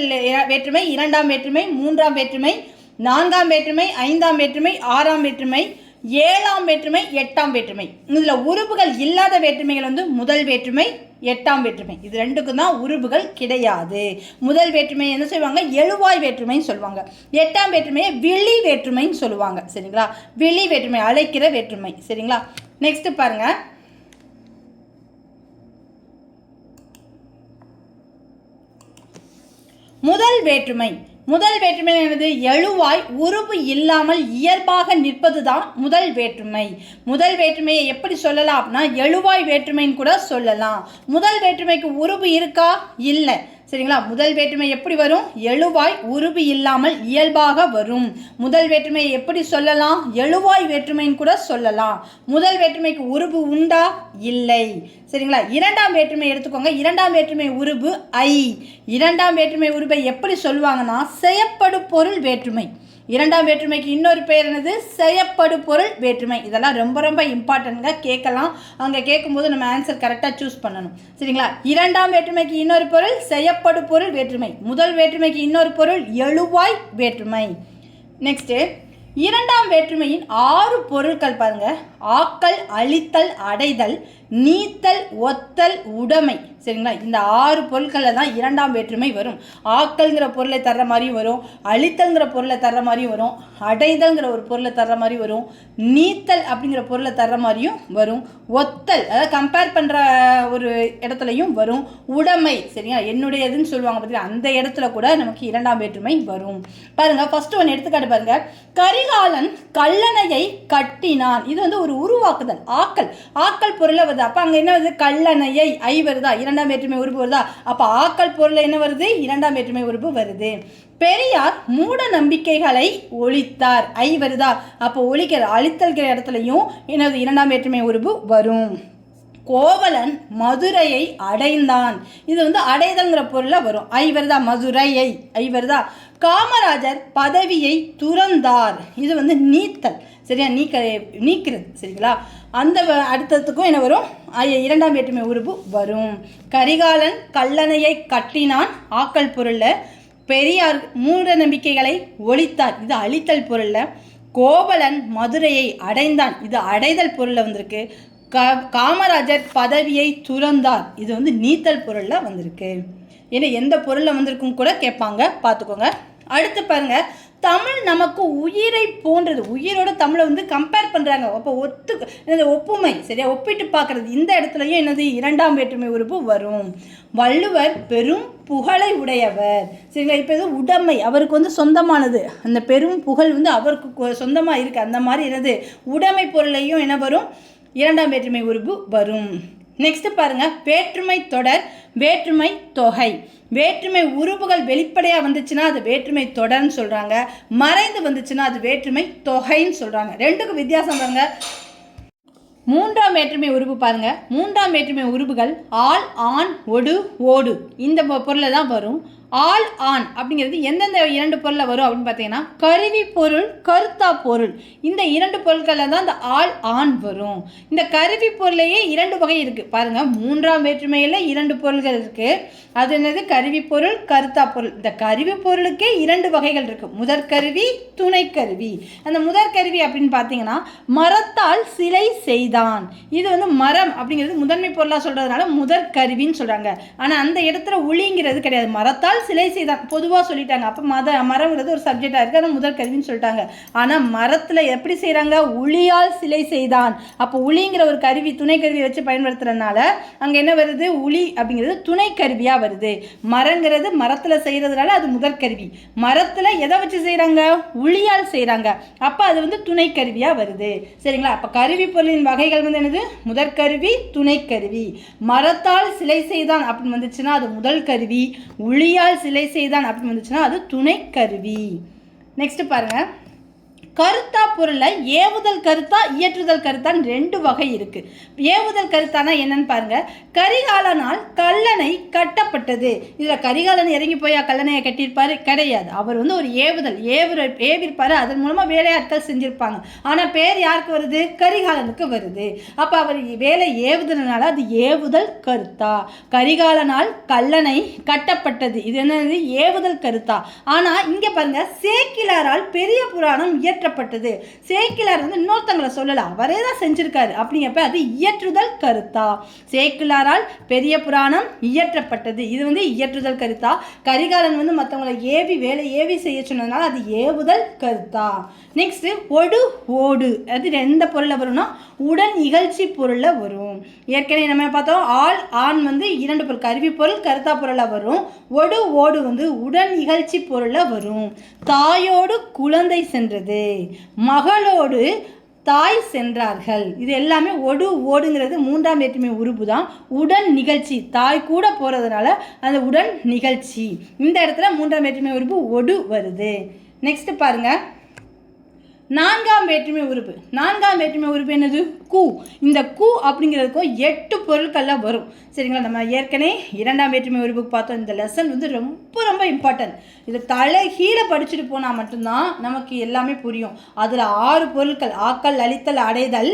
வேற்றுமை, இரண்டாம் வேற்றுமை, மூன்றாம் வேற்றுமை, நான்காம் வேற்றுமை, ஐந்தாம் வேற்றுமை, ஆறாம் வேற்றுமை, ஏழாம் வேற்றுமை, எட்டாம் வேற்றுமை. இதில் உறுப்புகள் இல்லாத வேற்றுமைகள் வந்து முதல் வேற்றுமை, எட்டாம் வேற்றுமை. இது ரெண்டுக்கும் தான் உறுப்புகள் கிடையாது. முதல் வேற்றுமை என்ன சொல்லுவாங்க? எழுவாய் வேற்றுமைன்னு சொல்லுவாங்க. எட்டாம் வேற்றுமையை விழி வேற்றுமைன்னு சொல்லுவாங்க. சரிங்களா. விழி வேற்றுமை, அழைக்கிற வேற்றுமை. சரிங்களா. நெக்ஸ்ட் பாருங்க. முதல் வேற்றுமை. முதல் வேற்றுமை என்பது எழுவாய் உருபு இல்லாமல் இயல்பாக நிற்பது தான் முதல் வேற்றுமை. முதல் வேற்றுமையை எப்படி சொல்லலாம் அப்படின்னா எழுவாய் வேற்றுமைன்னு கூட சொல்லலாம். முதல் வேற்றுமைக்கு உருபு இருக்கா? இல்லை. சரிங்களா. முதல் வேற்றுமை எப்படி வரும்? எழுவாய் உருபு இல்லாமல் இயல்பாக வரும். முதல் வேற்றுமையை எப்படி சொல்லலாம்? எழுவாய் வேற்றுமைன்னு கூட சொல்லலாம். முதல் வேற்றுமைக்கு உருபு உண்டா? இல்லை. சரிங்களா. இரண்டாம் வேற்றுமை எடுத்துக்கோங்க. இரண்டாம் வேற்றுமை உருபு ஐ. இரண்டாம் வேற்றுமை உருபை எப்படி சொல்லுவாங்கன்னா செயப்படு பொருள் வேற்றுமை. இரண்டாம் வேற்றுமைக்கு இன்னொரு பேர் என்னது? செயப்படு பொருள் வேற்றுமை. இதெல்லாம் ரொம்ப ரொம்ப இம்பார்ட்டன்ட்గా கேட்கலாம். அங்கே கேட்கும்போது நம்ம ஆன்சர் கரெக்டாக சூஸ் பண்ணணும். சரிங்களா. இரண்டாம் வேற்றுமைக்கு இன்னொரு பொருள் செயப்படு பொருள் வேற்றுமை. முதல் வேற்றுமைக்கு இன்னொரு பொருள் எழுவாய் வேற்றுமை. நெக்ஸ்ட்டு இரண்டாம் வேற்றுமையின் 6 பொருட்கள் பாருங்க. ஆக்கல், அழித்தல், அடைதல், நீத்தல், ஒத்தல், உடைமை. சரிங்களா. இந்த 6 பொருட்களில் தான் இரண்டாம் வேற்றுமை வரும். ஆக்கல்ங்கிற பொருளை தர்ற மாதிரியும் வரும், அழித்தல்ங்கிற பொருளை தர்ற மாதிரியும் வரும், அடைதல்ங்கிற ஒரு பொருளை தர்ற மாதிரி வரும், நீத்தல் அப்படிங்கிற பொருளை தர்ற மாதிரியும் வரும், ஒத்தல் அதாவது கம்பேர் பண்ணுற ஒரு இடத்துலையும் வரும், உடைமை. சரிங்களா. என்னுடையதுன்னு சொல்லுவாங்க பார்த்தீங்கன்னா அந்த இடத்துல கூட நமக்கு இரண்டாம் வேற்றுமை வரும். பாருங்க. ஃபர்ஸ்ட் ஒன்று எடுத்துக்காட்டு பாருங்க. கரிகாலன் கல்லணையை கட்டினான். இது வந்து ஒரு உருவாக்குதல். ஆக்கல், ஆக்கல் பொருளை வருது. அப்போ அங்கே என்ன வருது? கல்லணையை ஐ வருதா? இரண்டாம் வேற்றுமை உறுப்பு வருதா? அப்போ ஆக்கல் பொருள் என்ன வருது? இரண்டாம் வேற்றுமை உறுப்பு வருது. பெரியார் மூட நம்பிக்கைகளை ஒழித்தார். ஐ வருதா? அப்போ ஒழிக்கிற அழித்தல்கிற இடத்துலையும் என்னது? இரண்டாம் வேற்றுமை உறுப்பு வரும். கோவலன் மதுரையை அடைந்தான். இது வந்து அடைதல்ங்கிற பொருளில் வரும். ஐ வருதா? மதுரையை ஐ வருதா? காமராஜர் பதவியை துறந்தார். இது வந்து நீத்தல். சரியா. நீக்கிறது. சரிங்களா. அந்த அடுத்ததுக்கும் என்ன வரும்? இரண்டாம் வேற்றுமை உறுப்பு வரும். கரிகாலன் கல்லணையை கட்டினான் ஆக்கல் பொருளில். பெரியார் மூட நம்பிக்கைகளை ஒழித்தார். இது அழித்தல் பொருளில். கோவலன் மதுரையை அடைந்தான். இது அடைதல் பொருளில் வந்திருக்கு. காமராஜர் பதவியை துறந்தார். இது வந்து நீத்தல் பொருளில் வந்திருக்கு. ஏன்னா எந்த பொருளில் வந்திருக்கும் கூட கேட்பாங்க, பார்த்துக்கோங்க. அடுத்து பாருங்க. தமிழ் நமக்கு உயிரை போன்றது. உயிரோட தமிழை வந்து கம்பேர் பண்ணுறாங்க. அப்போ ஒப்புமை. சரியா. ஒப்பிட்டு பார்க்குறது. இந்த இடத்துலையும் என்னது? இரண்டாம் வேற்றுமை உறுப்பு வரும். வள்ளுவர் பெரும் புகழை உடையவர். சரிங்களா. இப்போ இது உடைமை, அவருக்கு வந்து சொந்தமானது. அந்த பெரும் புகழ் வந்து அவருக்கு சொந்தமாக இருக்குது. அந்த மாதிரி என்னது? உடைமை பொருளையும் என்ன வரும்? இரண்டாம் வேற்றுமை உறுப்பு வரும். நெக்ஸ்ட் பாருங்க. வேற்றுமை தொடர், வேற்றுமை தொகை. வேற்றுமை உறுப்புகள் வெளிப்படையாக வந்துச்சுன்னா அது வேற்றுமை தொடர்ன்னு சொல்கிறாங்க. மறைந்து வந்துச்சுன்னா அது வேற்றுமை தொகைன்னு சொல்கிறாங்க. ரெண்டுக்கும் வித்தியாசம் பாருங்க. மூன்றாம் வேற்றுமை உறுப்பு பாருங்க. மூன்றாம் வேற்றுமை உறுப்புகள் ஆள், ஆண், ஒடு, ஓடு இந்த பொருளில் தான் வரும். ஆள், ஆண் அப்படிங்கிறது எந்தெந்த 2 பொருளில் வரும் அப்படின்னு பார்த்தீங்கன்னா கருவி பொருள், கருத்தா பொருள். இந்த 2 பொருட்களில் தான் இந்த ஆள், ஆண் வரும். இந்த கருவி பொருளையே 2 வகை இருக்குது பாருங்க. மூன்றாம் வேற்றுமையில் 2 பொருள்கள் இருக்குது. அது என்னது? கருவி பொருள், கருத்தா பொருள். இந்த கருவி பொருளுக்கே 2 வகைகள் இருக்குது. முதற்கருவி, துணைக்கருவி. அந்த முதற்கருவி அப்படின்னு பார்த்தீங்கன்னா மரத்தால் சிலை செய்தான். இது வந்து மரம் அப்படிங்கிறது முதன்மை பொருளாக சொல்கிறதுனால முதற்கருவின்னு சொல்கிறாங்க. ஆனால் அந்த இடத்துல உளிங்கிறது கிடையாது. மரத்தால் மரத்தால் சிலை செய்தான் பொதுவாக சொல்லிட்டாங்க. அப்போ மரங்கிறது ஒரு சப்ஜெக்டாக இருக்குது, ஆனால் முதல் கருவின்னு சொல்லிட்டாங்க. ஆனால் மரத்தில் எப்படி செய்கிறாங்க, உளியால் சிலை செய்தான். அப்போ உளிங்கிற ஒரு கருவி துணை கருவி வச்சு பயன்படுத்துறதுனால அங்கே என்ன வருது, உளி அப்படிங்கிறது துணை கருவியாக வருது. மரங்கிறது மரத்தில் செய்கிறதுனால அது முதற் கருவி. மரத்தில் எதை வச்சு செய்கிறாங்க, உளியால் செய்கிறாங்க. அப்போ அது வந்து துணை கருவியாக வருது. சரிங்களா? அப்போ கருவி பொருளின் வகைகள் வந்து என்னது, முதற்கருவி, துணை கருவி. மரத்தால் சிலை செய்தான் அப்படின்னு வந்துச்சுன்னா அது முதல் கருவி. உளியால் சிலை செய்தான் அப்படின்னு வந்துச்சுன்னா அது துணை கருவி. நெக்ஸ்ட் பாருங்க, கருத்தா பொருளை ஏவுதல் கருத்தா இயற்றுதல் கருத்தான்னு 2 வகை இருக்குது. ஏவுதல் கருத்தானா என்னன்னு பாருங்க. கரிகாலனால் கல்லணை கட்டப்பட்டது. இதில் கரிகாலன் இறங்கி போய் கல்லணையை கட்டியிருப்பாரு? கிடையாது. அவர் வந்து ஒரு ஏவிருப்பாரு, அதன் மூலமாக வேலையாட்கள் செஞ்சுருப்பாங்க. ஆனால் பேர் யாருக்கு வருது, கரிகாலனுக்கு வருது. அப்போ அவர் வேலை ஏவுதல்னால அது ஏவுதல் கருத்தா. கரிகாலனால் கல்லணை கட்டப்பட்டது, இது என்னது, ஏவுதல் கருத்தா. ஆனால் இங்கே பாருங்க, சேக்கிழாரால் பெரிய புராணம் இயற்றப்பட்டது. சேக்கிழார் வந்து இன்னொருத்தங்களை சொல்லலாம், அவரே தான் செஞ்சிருக்காரு. அப்படிங்கப்ப அது இயற்றுதல் கருத்தா. சேக்கிழாரால் பெரிய புராணம் இயற்றப்பட்டது, இது வந்து இயற்றுதல் கருத்தா. கரிகாலன் வந்து மற்றவங்களை வேலை செய்ய சொன்னதுனால அது ஏவுதல் கருத்தா. நெக்ஸ்ட் ஒடு ஓடு, அது எந்த பொருளை வரும்னா உடன் இகழ்ச்சி பொருளில் வரும். ஏற்கனவே நம்ம பார்த்தோம், ஆள் ஆண் வந்து 2 பொருள், கருவி பொருள் கருத்தா பொருளாக வரும். ஒடு ஓடு வந்து உடன் இகழ்ச்சி பொருளில் வரும். தாயோடு குழந்தை சென்றது, மகளோடு தாய் சென்றார்கள், இது எல்லாமே ஒடு ஓடுங்கிறது 3ஆம் வேற்றுமை உறுப்பு தான். உடன் நிகழ்ச்சி, தாய் கூட போகிறதுனால அந்த உடன் நிகழ்ச்சி. இந்த இடத்துல 3ஆம் வேற்றுமை உறுப்பு ஒடு வருது. நெக்ஸ்ட் பாருங்க, 4ஆம் வேற்றுமை உறுப்பு. 4ஆம் வேற்றுமை உறுப்பு என்னது, கூ. இந்த கூ அப்படிங்கிறதுக்கும் 8 பொருட்களில் வரும். சரிங்களா? நம்ம ஏற்கனவே 2ஆம் வேற்றுமை உறுப்புக்கு பார்த்தோம். இந்த லெசன் வந்து ரொம்ப ரொம்ப இம்பார்ட்டன்ட். இதை தலைகீழே படிச்சுட்டு போனால் மட்டும்தான் நமக்கு எல்லாமே புரியும். அதில் 6 பொருட்கள், ஆக்கல், அழித்தல், அடைதல்,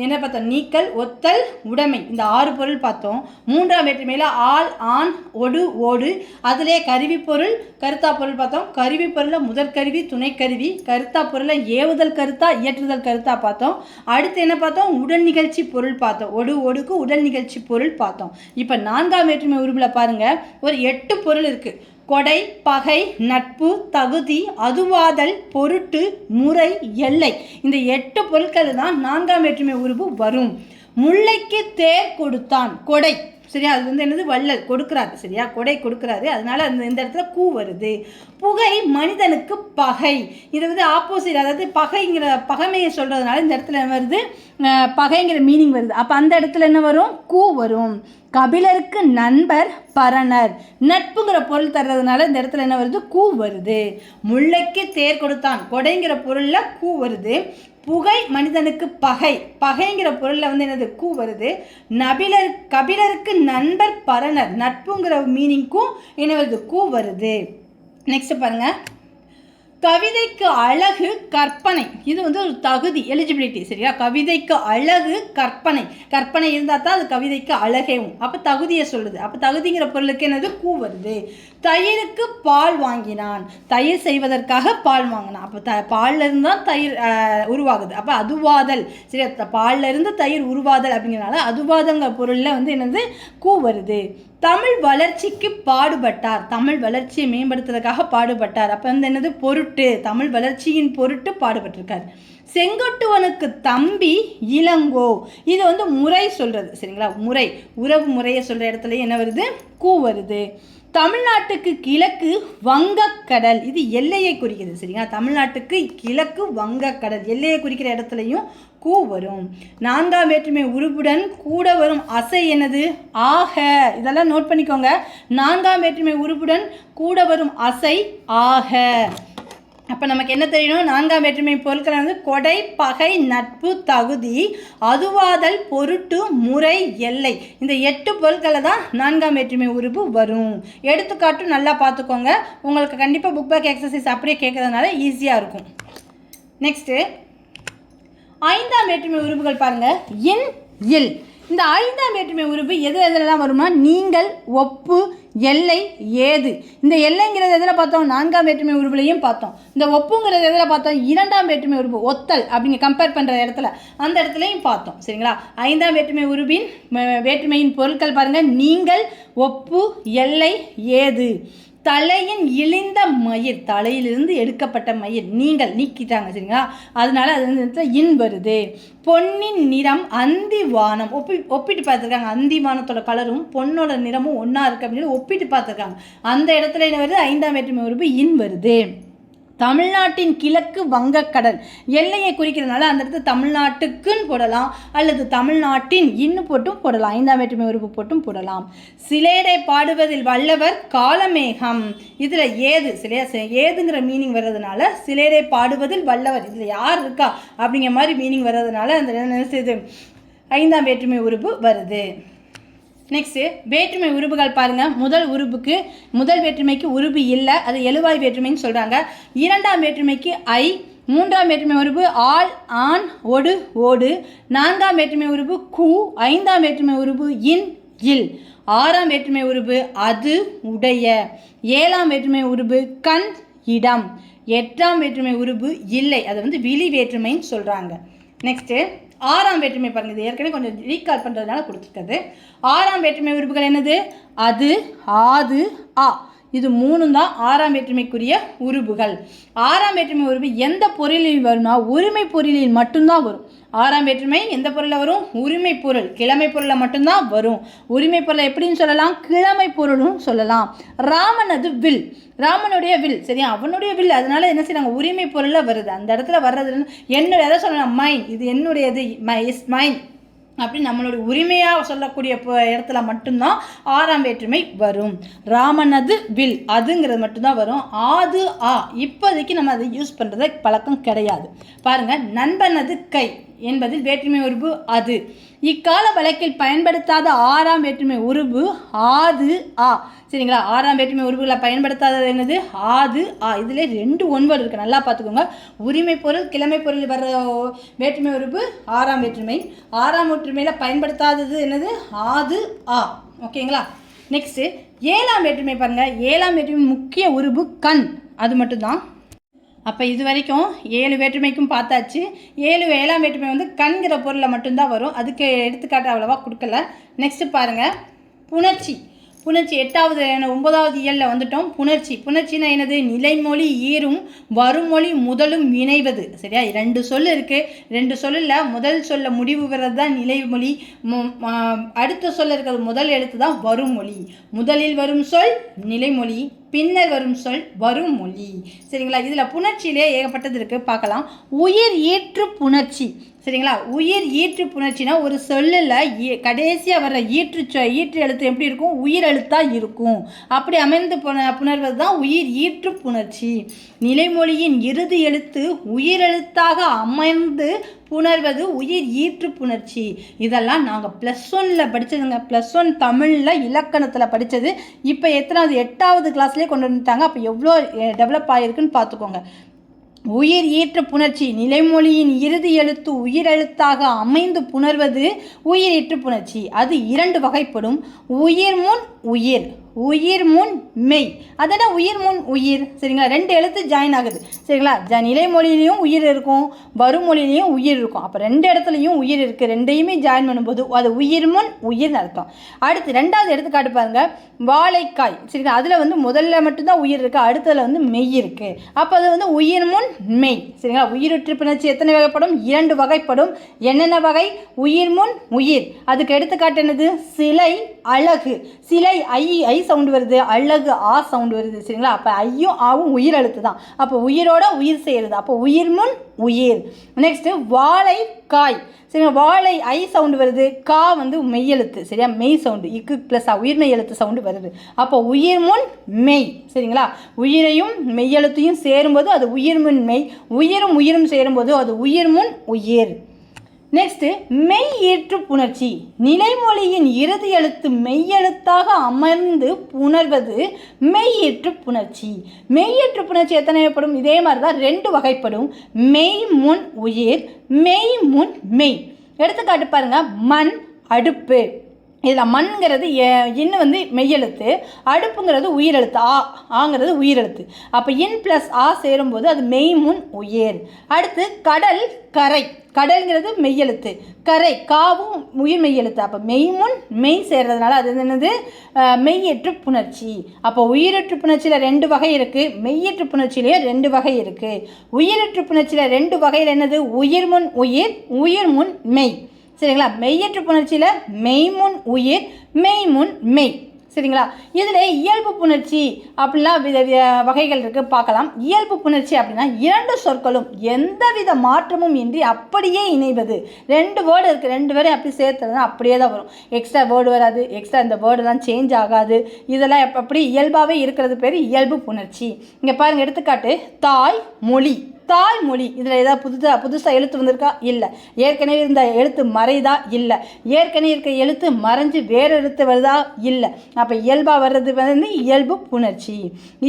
என்ன பார்த்தோம், நீக்கல், ஒத்தல், உடைமை, இந்த 6 பொருள் பார்த்தோம். 3ஆம் வேற்றுமையில் ஆள் ஆண் ஒடு ஓடு, அதிலே கருவி பொருள் கருத்தா பொருள் பார்த்தோம். கருவி பொருளில் முதற்கருவி துணை கருவி, கருத்தா பொருளை ஏவுதல் கருத்தா இயற்றுதல் கருத்தா பார்த்தோம். அடுத்து என்ன பார்த்தோம், உடன் நிகழ்ச்சி பொருள் பார்த்தோம். ஒடு ஓடுக்கு உடன் நிகழ்ச்சி பொருள் பார்த்தோம். இப்போ 4ஆம் வேற்றுமை உறுப்பில் பாருங்க, ஒரு 8 பொருள் இருக்கு. கொடை, பகை, நட்பு, தகுதி, அதுவாதல், பொருட்டு, முறை, எல்லை, இந்த 8 பொருட்கள் தான் 4ஆம் வேற்றுமை உறுப்பு வரும். முல்லைக்கு தேர் கொடுத்தான், கொடை. சரியா? அது வந்து என்னது, வள்ளல் கொடுக்குறாரு. சரியா? கொடை கொடுக்குறாரு, அதனால இந்த இடத்துல கூ வருது. புகை மனிதனுக்கு பகை, இது வந்து ஆப்போசிட், அதாவது பகைங்கிற பகைமையை சொல்கிறதுனால இந்த இடத்துல என்ன வருது, பகைங்கிற மீனிங் வருது. அப்போ அந்த இடத்துல என்ன வரும், கூ வரும். கபிலருக்கு நண்பர் பரணர், நட்புங்கிற பொருள் தர்றதுனால இந்த இடத்துல என்ன வருது, கூ வருது. முல்லைக்கு தேர் கொடுத்தான், கொடைங்கிற பொருளில் கூ வருது. புகை மனிதனுக்கு பகை, பகைங்கிற பொருளில் வந்து என்னது, கூ வருது. கபிலருக்கு நண்பர் பரணர், நட்புங்கிற மீனிங்க்கும் என்ன வருது, கூ வருது. நெக்ஸ்ட் பாருங்க, கவிதைக்கு அழகு கற்பனை, இது வந்து ஒரு தகுதி, எலிஜிபிலிட்டி. சரியா? கவிதைக்கு அழகு கற்பனை, கற்பனை இருந்தால் தான் அது கவிதைக்கு அழகேவும். அப்போ தகுதியை சொல்லுது. அப்போ தகுதிங்கிற பொருளுக்கு என்னது, கூ வருது. தயிருக்கு பால் வாங்கினான், தயிர் செய்வதற்காக பால் வாங்கினான். அப்போ பால்ல இருந்து தான் தயிர் உருவாகுது. அப்போ அதுவாதல். சரி, பால்ல இருந்து தயிர் உருவாதல் அப்படிங்கிறனால அதுவாதங்கிற பொருளில் வந்து என்னது, கூ வருது. தமிழ் வளர்ச்சிக்கு பாடுபட்டார், தமிழ் வளர்ச்சியை மேம்படுத்துறதுக்காக பாடுபட்டார். அப்போ வந்து என்னது, பொருட்டு, தமிழ் வளர்ச்சியின் பொருட்டு பாடுபட்டிருக்கார். செங்கோட்டுவனுக்கு தம்பி இளங்கோ, இது வந்து முறை சொல்கிறது. சரிங்களா? முறை, உறவு முறையை சொல்கிற இடத்துல என்ன வருது, கூ வருது. தமிழ்நாட்டுக்கு கிழக்கு வங்கக்கடல், இது எல்லையை குறிக்கிறது. சரிங்களா? தமிழ்நாட்டுக்கு கிழக்கு வங்கக்கடல், எல்லையை குறிக்கிற இடத்துலையும் கூ வரும். 4ஆம் வேற்றுமை உறுப்புடன் கூட வரும் அசை என்னது, ஆக. இதெல்லாம் நோட் பண்ணிக்கோங்க. 4ஆம் வேற்றுமை உறுப்புடன் கூட வரும் அசை ஆக. அப்போ நமக்கு என்ன தெரியணும், 4ஆம் வேற்றுமை பொருட்கள் வந்து கொடை, பகை, நட்பு, தகுதி, அதுவாதல், பொருட்டு, முறை, எல்லை, இந்த 8 பொருட்களை தான் 4ஆம் வேற்றுமை உறுப்பு வரும். எடுத்துக்காட்டு நல்லா பார்த்துக்கோங்க, உங்களுக்கு கண்டிப்பாக புக் பேக் எக்ஸசைஸ் அப்படியே கேட்கறதுனால ஈஸியாக இருக்கும். நெக்ஸ்ட்டு 5ஆம் வேற்றுமை உறுப்புகள் பாருங்கள், இன், இல். இந்த 5ஆம் வேற்றுமை உறுப்பு எதெல்லாம் வருமா, நீங்கள், ஒப்பு, எல்லை, ஏது. இந்த எல்லைங்கிறது எதில் பார்த்தோம், 4ஆம் வேற்றுமை உறுப்புலையும் பார்த்தோம். இந்த ஒப்புங்கிறது எதில் பார்த்தோம், 2ஆம் வேற்றுமை உறுப்பு, ஒத்தல் அப்படிங்க கம்பேர் பண்ணுற இடத்துல, அந்த இடத்துலையும் பார்த்தோம். சரிங்களா? 5ஆம் வேற்றுமை உறுப்பின் வேற்றுமையின் பொருட்கள் பாருங்கள், நீங்கள், ஒப்பு, எல்லை, ஏது. தலையின் இழிந்த மயிர், தலையிலிருந்து எடுக்கப்பட்ட மயிர் நீங்கள் நீக்கிட்டாங்க சரிங்களா, அதனால அது வந்து இன் வருது. பொன்னின் நிறம் அந்தி வானம், ஒப்பிட்டு பார்த்துருக்காங்க. அந்தி வானத்தோட கலரும் பொன்னோட நிறமும் ஒன்றா இருக்குது அப்படின்னு ஒப்பிட்டு பார்த்துருக்காங்க. அந்த இடத்துல என்ன வருது, 5ஆம் வேற்றுமை உறுப்பு இன் வருது. தமிழ்நாட்டின் கிழக்கு வங்கக்கடல் எல்லையை குறிக்கிறதுனால அந்த இடத்துல தமிழ்நாட்டுக்குன்னு போடலாம், அல்லது தமிழ்நாட்டின் இன்னு போட்டும் போடலாம், 5ஆம் வேற்றுமை உறுப்பு போட்டும் போடலாம். சிலேடை பாடுவதில் வல்லவர் காலமேகம், இதில் ஏது ஏதுங்கிற மீனிங் வர்றதுனால சிலேடை பாடுவதில் வல்லவர், இதில் யார் இருக்கா அப்படிங்கிற மாதிரி மீனிங் வர்றதுனால அந்த என்ன செய்யுது, 5ஆம் வேற்றுமை உறுப்பு வருது. நெக்ஸ்ட்டு வேற்றுமை உறுப்புகள் பாருங்கள். முதல் வேற்றுமைக்கு உறுப்பு இல்லை, அது எழுவாய் வேற்றுமைன்னு சொல்கிறாங்க. 2ஆம் வேற்றுமைக்கு ஐ, 3ஆம் வேற்றுமை உறுப்பு ஆள் ஆண் ஒடு ஓடு, 4ஆம் வேற்றுமை உறுப்பு கு, 5ஆம் வேற்றுமை உறுப்பு இன் இல், 6ஆம் வேற்றுமை உறுப்பு அது உடைய, 7ஆம் வேற்றுமை உறுப்பு கண் இடம், 8ஆம் வேற்றுமை உறுப்பு இல்லை, அது வந்து விழி வேற்றுமைன்னு சொல்கிறாங்க. நெக்ஸ்ட்டு 6ஆம் வேற்றுமை பாருங்கள், இது ஏற்கனவே கொஞ்சம் ரீகால் பண்ணுறதுனால கொடுத்துருக்குது. 6ஆம் வேற்றுமை உறுப்புகள் என்னது, அது ஆது ஆ, இது 3 தான் 6ஆம் வேற்றுமைக்குரிய உறுப்புகள். 6ஆம் வேற்றுமை உறுப்பு எந்த பொருளில் வரும்னா உரிமை பொருளில் மட்டும்தான் வரும். 6ஆம் வேற்றுமை எந்த பொருளில் வரும், உரிமை பொருள், கிழமை பொருளில் மட்டும்தான் வரும். உரிமை பொருளை எப்படின்னு சொல்லலாம், கிழமை பொருளும் சொல்லலாம். ராமனது வில், ராமனுடைய வில் சரியா, அவனுடைய வில், அதனால என்ன செய்யறாங்க, உரிமை பொருளில் வருது. அந்த இடத்துல வர்றது என்னுடைய, எதை சொல்லலாம், மைன், இது என்னுடையது, இஸ் மைன் அப்படி நம்மளுடைய உரிமையாக சொல்லக்கூடிய இடத்துல மட்டும்தான் 6ஆம் வேற்றுமை வரும். ராமனது வில், அதுங்கிறது மட்டும்தான் வரும். ஆது ஆ, இப்போதைக்கு நம்ம அதை யூஸ் பண்ணுறது பழக்கம் கிடையாது. பாருங்கள், நண்பனது கை என்பதில் வேற்றுமை உறுப்பு அது. இக்கால வழக்கில் பயன்படுத்தாத 6ஆம் வேற்றுமை உறுப்பு ஆது ஆ சரிங்களா. 6ஆம் வேற்றுமை உறுப்புகளை பயன்படுத்தாதது என்னது, ஆது ஆ. இதில் 2 ஒன்பது இருக்குது, நல்லா பார்த்துக்கோங்க. உரிமை பொருள் கிழமை பொருள் வர்ற வேற்றுமை உறுப்பு 6ஆம் வேற்றுமை. 6ஆம் வேற்றுமையில் பயன்படுத்தாதது என்னது, ஆது ஆ. ஓகேங்களா. நெக்ஸ்ட்டு 7ஆம் வேற்றுமை பாருங்கள். 7ஆம் வேற்றுமை முக்கிய உறுப்பு கண், அது மட்டும்தான். அப்போ இது வரைக்கும் 7 வேற்றுமைக்கும் பார்த்தாச்சு. 7ஆம் வேற்றுமை வந்து கண்கிற பொருளில் மட்டும்தான் வரும், அதுக்கு எடுத்துக்காட்டு அவ்வளோவா கொடுக்கல. நெக்ஸ்ட்டு பாருங்கள், புணர்ச்சி. 8வது 9வது இயலில் வந்துட்டோம். புணர்ச்சினா என்னது, நிலைமொழி ஈரும் வருமொழி முதலும் இணைவது சரியா. 2 சொல் இருக்குது, 2 சொல்லில் முதல் சொல்ல முடிவு வர்றது தான் நிலைமொழி, அடுத்த சொல்ல இருக்கிறது முதல் எழுத்து தான் வருமொழி. முதலில் வரும் சொல் நிலைமொழி, பின்னர் வரும் சொல் வருமொழி சரிங்களா. இதில் புணர்ச்சியிலே ஏகப்பட்டது இருக்குது, பார்க்கலாம். உயிர் ஈற்று புணர்ச்சி சரிங்களா. உயிர் ஈற்று புணர்ச்சினா ஒரு சொல்லில் கடைசியாக வர்ற ஈற்று எழுத்து எப்படி இருக்கும், உயிர் எழுத்தாக இருக்கும். அப்படி அமைந்து புணர்வது தான் உயிர் ஈற்று புணர்ச்சி. நிலைமொழியின் இறுதி எழுத்து உயிரெழுத்தாக அமைந்து புணர்வது உயிர் ஈற்று புணர்ச்சி. இதெல்லாம் நாங்கள் +1 படித்ததுங்க. +1 தமிழில் இலக்கணத்தில் படித்தது. இப்போ எத்தனாவது, 8வது கிளாஸ்லேயே கொண்டு வந்துட்டாங்க. அப்போ எவ்வளோ டெவலப் ஆகிருக்குன்னு பார்த்துக்கோங்க. உயிர் ஈற்று புணர்ச்சி, நிலைமொழியின் இறுதி எழுத்து உயிரெழுத்தாக அமைந்து புணர்வது உயிர் ஈற்று புணர்ச்சி. அது 2 வகைப்படும். உயிர் முன் உயிர், உயிர் முன் மெய். அதோட உயிர் முன் உயிர் சரிங்களா. 2 எழுத்து ஜாயின் ஆகுது சரிங்களா. நிலைமொழியிலையும் உயிர் இருக்கும், வருமொழியிலையும் உயிர் இருக்கும். அப்போ 2 இடத்துலையும் உயிர் இருக்குது, 2யுமே ஜாயின் பண்ணும்போது அது உயிர் முன் உயிர்னு அர்த்தம். அடுத்து 2வது எடுத்துக்காட்டு பாருங்கள், வாழைக்காய் சரிங்களா. அதில் வந்து முதல்ல மட்டும்தான் உயிர் இருக்குது, அடுத்ததில் வந்து மெய் இருக்குது. அப்போ அது வந்து உயிர் முன் மெய் சரிங்களா. உயிரற்று புணர்ச்சி எத்தனை வகைப்படும், 2 வகைப்படும். என்னென்ன வகை, உயிர் முன் உயிர். அதுக்கு எடுத்துக்காட்டு என்னது, சிலை அழகு. சிலை ஐ சவுண்டு வருது, அழகு ஆ சவுண்டு வருது சரிங்களா. அப்போ ஐயும் ஆவும் உயிர் எழுத்து தான். அப்போ உயிரோட உயிர் செய்கிறது, அப்போ உயிர் முன் உயிர். நெக்ஸ்ட்டு வாழைக்காய் சரிங்களா. வாழை ஐ சவுண்டு வருது, கா வந்து மெய்யெழுத்து சரியா, மெய் சவுண்டு, இக்கு ப்ளஸ் உயிர் மெய் எழுத்து சவுண்டு வருது. அப்போ உயிர் முன் மெய் சரிங்களா. உயிரையும் மெய்யெழுத்தையும் சேரும்போது அது உயிர் முன் மெய், உயிரும் உயிரும் சேரும்போது அது உயிர் முன் உயிர். நெக்ஸ்ட்டு மெய் ஈற்று புணர்ச்சி. நிலைமொழியின் இறுதி எழுத்து மெய்யெழுத்தாக அமர்ந்து புணர்வது மெய் ஈற்று புணர்ச்சி. மெய்யீற்று புணர்ச்சி எத்தனை வகைப்படும், இதே மாதிரி தான் 2 வகைப்படும். மெய் முன் உயிர், மெய் முன் மெய். எடுத்துக்காட்டு பாருங்க, மண் அடுப்பு. இதில் மண்ங்கிறது இன்னு வந்து மெய்யெழுத்து, அடுப்புங்கிறது உயிரெழுத்து, ஆங்கிறது உயிரெழுத்து. அப்போ இன் ப்ளஸ் ஆ சேரும்போது அது மெய்முன் உயிர். அடுத்து கடல் கரை, கடல்ங்கிறது மெய்யெழுத்து, கரை காவும் உயிர் மெய்யெழுத்து. அப்போ மெய்முன் மெய் சேர்றதுனால அது என்னது மெய்யற்று புணர்ச்சி. அப்போ உயிரற்று புணர்ச்சியில் 2 வகை இருக்குது, மெய்யற்று புணர்ச்சியிலேயே 2 வகை இருக்குது. உயிரற்று புணர்ச்சியில் 2 வகையில் என்னது உயிர்முன் உயிர், உயிர்முன் மெய். சரிங்களா? மெய்யற்று புணர்ச்சியில் மெய்முன் உயிர், மெய்முன் மெய். சரிங்களா? இதில் இயல்பு புணர்ச்சி அப்படிலாம் வகைகள் இருக்குது, பார்க்கலாம். இயல்பு புணர்ச்சி அப்படின்னா 2 சொற்களும் எந்தவித மாற்றமும் இன்றி அப்படியே இணைவது. 2 வேர்டு இருக்குது, 2 வேர்டு அப்படி சேர்த்துறதுனா அப்படியே தான் வரும், எக்ஸ்ட்ரா வேர்டு வராது, எக்ஸ்ட்ரா இந்த வேர்டெல்லாம் சேஞ்ச் ஆகாது. இதெல்லாம் அப்படி இயல்பாகவே இருக்கிறது பேர் இயல்பு புணர்ச்சி. இங்கே பாருங்கள், எடுத்துக்காட்டு தாய் மொழி. தாய்மொழி இதில் ஏதாவது புதுசாக எழுத்து வந்திருக்கா? இல்லை. ஏற்கனவே இருந்த எழுத்து மறைதா? இல்லை. ஏற்கனவே இருக்க எழுத்து மறைஞ்சு வேறு எழுத்து வருதா? இல்லை. அப்போ இயல்பாக வர்றது வந்து இயல்பு புணர்ச்சி.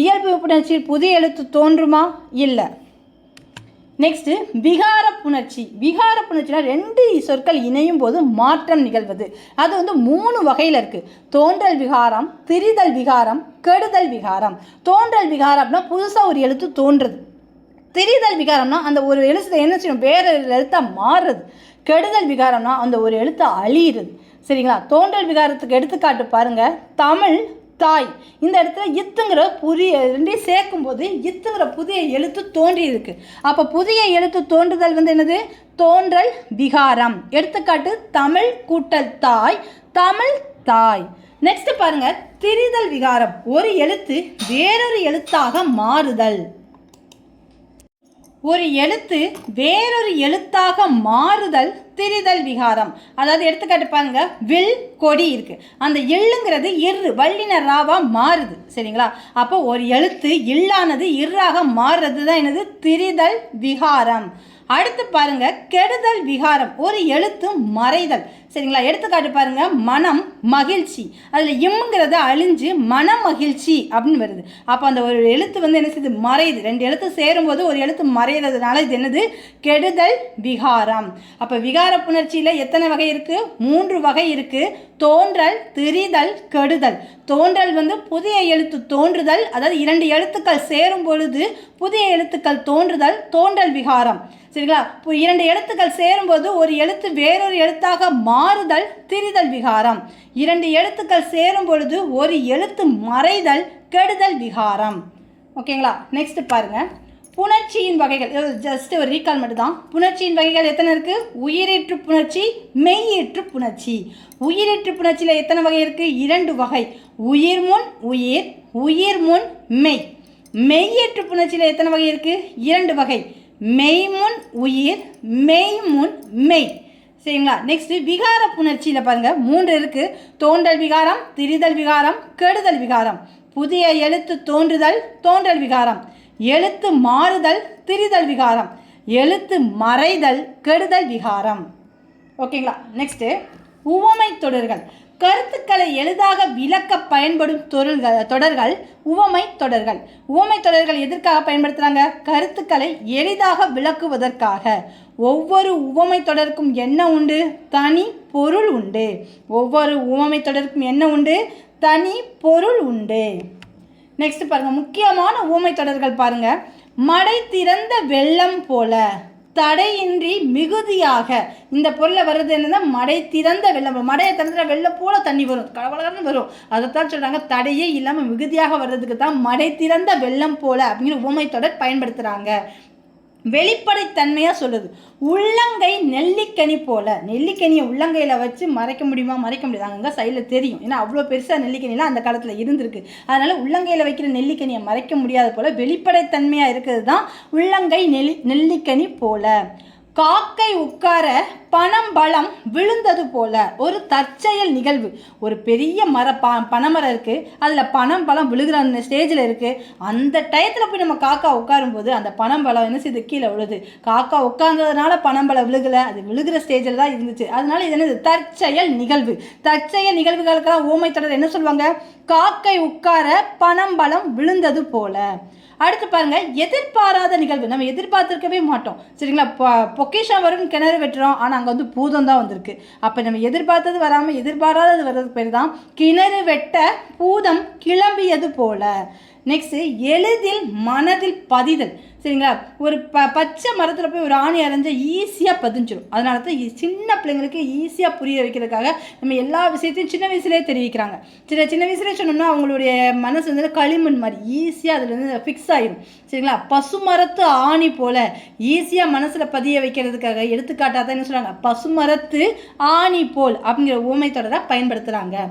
இயல்பு புணர்ச்சியில் புதிய எழுத்து தோன்றுமா? இல்லை. நெக்ஸ்ட்டு விகார புணர்ச்சி. விகார புணர்ச்சினா 2 சொற்கள் இணையும் போது மாற்றம் நிகழ்வது. அது வந்து 3 வகையில் இருக்குது. தோன்றல் விகாரம், திரிதல் விகாரம், கெடுதல் விகாரம். தோன்றல் விகாரம் அப்படின்னா புதுசாக ஒரு எழுத்து தோன்றுறது. திரிதல் விகாரம்னா அந்த ஒரு எழுத்து என்ன செய்யணும், வேறு எழுத்தாக மாறுறது. கெடுதல் விகாரம்னா அந்த ஒரு எழுத்தை அழியிறது. சரிங்களா? தோன்றல் விகாரத்துக்கு எடுத்துக்காட்டு பாருங்கள். தமிழ் தாய், இந்த இடத்துல இத்துங்கிற ரெண்டையும் சேர்க்கும்போது இத்துங்கிற புதிய எழுத்து தோன்றி இருக்கு. அப்போ புதிய எழுத்து தோன்றுதல் வந்து என்னது? தோன்றல் விகாரம். எடுத்துக்காட்டு தமிழ் கூட்டல் தாய், தமிழ் தாய். நெக்ஸ்ட் பாருங்க, திரிதல் விகாரம். ஒரு எழுத்து வேறொரு எழுத்தாக மாறுதல். ஒரு எழுத்து வேறொரு எழுத்தாக மாறுதல் திரிதல் விகாரம். அதாவது எடுத்துக்காட்டு பாருங்க, வில் கொடி இருக்கு, அந்த எள்ளுங்கிறது இரு வல்லின ராவா மாறுது. சரிங்களா? அப்போ ஒரு எழுத்து இல்லானது இர்ராக மாறுறது தான் என்னது? திரிதல் விகாரம். அடுத்து பாருங்க, கெடுதல் விகாரம். ஒரு எழுத்து மறைதல். சரிங்களா? எடுத்துக்காட்டு பாருங்க, மனம் மகிழ்ச்சி, அதில் இம்ங்கிறது அழிஞ்சு மன மகிழ்ச்சி அப்படின்னு வருது. அப்போ அந்த ஒரு எழுத்து வந்து என்ன செய்யுது? மறையுது. 2 எழுத்து சேரும்போது ஒரு எழுத்து மறைகிறதுனால இது என்னது? கெடுதல் விகாரம். அப்போ விகார புணர்ச்சியில் எத்தனை வகை இருக்குது? 3 வகை இருக்குது. தோன்றல், திரிதல், கெடுதல். தோன்றல் வந்து புதிய எழுத்து தோன்றுதல், அதாவது 2 எழுத்துக்கள் சேரும் பொழுது புதிய எழுத்துக்கள் தோன்றுதல், தோன்றல் விகாரம். சரிங்களா? இப்போ 2 எழுத்துக்கள் சேரும்போது ஒரு எழுத்து வேறொரு எழுத்தாக மாறுதல், திரிதல் விகாரம். 2 எழுத்துக்கள் சேரும் பொழுது ஒரு எழுத்து மறைதல், கெடுதல் விகாரம். ஓகேங்களா? நெக்ஸ்ட் பாருங்க, புணர்ச்சியின் வகைகள். ஜஸ்ட் ஒரு ரீகால் மட்டும் தான். புணர்ச்சியின் வகைகள் எத்தனை இருக்குது? உயிரீற்று புணர்ச்சி, மெய்யீற்று புணர்ச்சி. உயிரீற்று புணர்ச்சியில் எத்தனை வகை இருக்குது? 2 வகை. உயிர்முன் உயிர், உயிர்முன் மெய். மெய்யீற்று புணர்ச்சியில் எத்தனை வகை இருக்குது? 2 வகை. மெய்முன் உயிர், மெய்முன் மெய். சரிங்களா? நெக்ஸ்ட் விகார புணர்ச்சியில் பாருங்கள், 3 இருக்குது. தோன்றல் விகாரம், திரிதல் விகாரம், கெடுதல் விகாரம். புதிய எழுத்து தோன்றுதல், தோன்றல் விகாரம். எழுத்து மாறுதல், திரிதல் விகாரம். எழுத்து மறைதல், கெடுதல் விகாரம். ஓகேங்களா? நெக்ஸ்ட்டு உவமை தொடர்கள். கருத்துக்களை எளிதாக விளக்க பயன்படும் தொடர்கள் உவமை தொடர்கள். உவமை தொடர்கள் எதற்காக பயன்படுத்துகிறாங்க? கருத்துக்களை எளிதாக விளக்குவதற்காக. ஒவ்வொரு உவமை தொடருக்கும் என்ன உண்டு? தனி பொருள் உண்டு. ஒவ்வொரு உவமை தொடருக்கும் என்ன உண்டு? தனி பொருள் உண்டு. நெக்ஸ்ட் பாருங்க, முக்கியமான உவமை தொடர்கள் பாருங்க. மடை திறந்த வெள்ளம் போல, தடையின்றி மிகுதியாக. இந்த பொருளை வர்றது என்னன்னா, மடை திறந்த வெள்ளம். மடையை திறந்த வெள்ளம் போல தண்ணி வரும், கடவுளன்னு வரும். அதைத்தான் சொல்றாங்க, தடையே இல்லாமல் மிகுதியாக வர்றதுக்கு தான் மடை திறந்த வெள்ளம் போல அப்படிங்கிற உவமை தொடர் பயன்படுத்துறாங்க. வெளிப்படைத்தன்மையாக சொல்லுது. உள்ளங்கை நெல்லிக்கனி போல. நெல்லிக்கனியை உள்ளங்கையில் வச்சு மறைக்க முடியுமா? மறைக்க முடியாது. அங்கே சைடில் தெரியும், ஏன்னா அவ்வளோ பெருசாக நெல்லிக்கனிலாம் அந்த காலத்தில் இருந்திருக்கு. அதனால் உள்ளங்கையில் வைக்கிற நெல்லிக்கனியை மறைக்க முடியாத போல் வெளிப்படைத்தன்மையாக இருக்கிறது தான் உள்ளங்கை நெல்லிக்கனி போல. காக்கை உட்கார பனம் பழம் விழுந்தது போல. ஒரு தற்செயல் நிகழ்வு. ஒரு பெரிய பனைமரம் இருக்குது, அதில் பனம் பழம் விழுகிற அந்த ஸ்டேஜில் இருக்குது. அந்த டயத்தில் போய் நம்ம காக்கா உட்காரும்போது அந்த பனம் பழம் என்ன செய்யுது? கீழே விழுது. காக்கா உட்கார்ந்ததுனால பனம் பழம் விழுகலை, அது விழுகிற ஸ்டேஜில் தான் இருந்துச்சு. அதனால இது என்னது? தற்செயல் நிகழ்வு. தற்செயல் நிகழ்வுகளுக்கெல்லாம் ஊமை தொடர் என்ன சொல்லுவாங்க? காக்கை உட்கார பனம் பழம் விழுந்தது போல. அடுத்து பாருங்க, எதிர்பாராத நிகழ்வு. நம்ம எதிர்பார்த்திருக்கவே மாட்டோம். சரிங்களா? பொக்கிஷம் வரும் கிணறு வெட்டுறோம், ஆனால் அங்கே வந்து பூதம் தான் வந்திருக்கு. அப்போ நம்ம எதிர்பார்த்தது வராமல் எதிர்பாராதது வர்றதுக்கு பேர் தான் கிணறு வெட்ட பூதம் கிளம்பியது போல. நெக்ஸ்ட்டு எளிதில் மனதில் பதிதல். சரிங்களா, ஒரு பச்சை மரத்தில் போய் ஒரு ஆணி அரைஞ்சா ஈஸியாக பதிஞ்சிடும். அதனால தான் சின்ன பிள்ளைங்களுக்கு ஈஸியாக புரிய வைக்கிறதுக்காக நம்ம எல்லா விஷயத்தையும் சின்ன வயசுலேயே தெரிவிக்கிறாங்க. சின்ன வயசுலேயே சொன்னோம்னா அவங்களுடைய மனசு வந்து களிமண் மாதிரி ஈஸியாக அதில் வந்து ஃபிக்ஸ் ஆகிடும். சரிங்களா, பசுமரத்து ஆணி போல் ஈஸியாக மனசில் பதிய வைக்கிறதுக்காக எடுத்துக்காட்டாக தான் என்ன சொல்கிறாங்க, பசுமரத்து ஆணி போல் அப்படிங்கிற ஊமை தொடரை பயன்படுத்துகிறாங்க.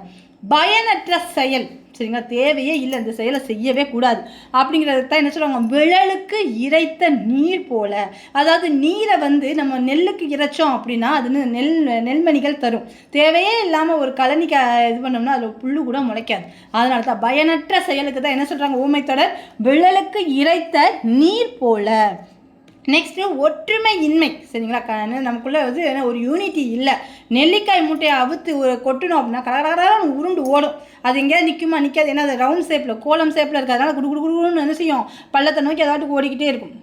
பயனற்ற செயல். சரிங்களா, தேவையே இல்லை, இந்த செயலை செய்யவே கூடாது அப்படிங்கிறது தான் என்ன சொல்லுவாங்க, விழலுக்கு இறைத்த நீர் போல. அதாவது நீரை வந்து நம்ம நெல்லுக்கு இறைச்சோம் அப்படின்னா அது நெல்மணிகள் தரும். தேவையே இல்லாமல் ஒரு கழனிக்கு இது பண்ணோம்னா அதில் புல்லு கூட முளைக்காது. அதனால தான் பயனற்ற செயலுக்கு தான் என்ன சொல்கிறாங்க ஊமைத்தொடர், விழலுக்கு இறைத்த நீர் போல. நெக்ஸ்ட்டு ஒற்றுமை இன்மை. சரிங்களா, நமக்குள்ளே வந்து ஒரு யூனிட்டி இல்லை. நெல்லிக்காய் மூட்டையை அவுத்து கொட்டணும் அப்படின்னா கடகடன்னு உருண்டு ஓடும். அது எங்கேயாவது நிற்குமா, நிற்காது. ஏன்னா அது ரவுண்ட் ஷேப்பில் கோலம் ஷேப்பில் இருக்குது. அதனால் குடுன்னு என்ன செய்யும், பள்ளத்தை நோக்கி அதாட்டு ஓடிக்கிட்டே இருக்கும்.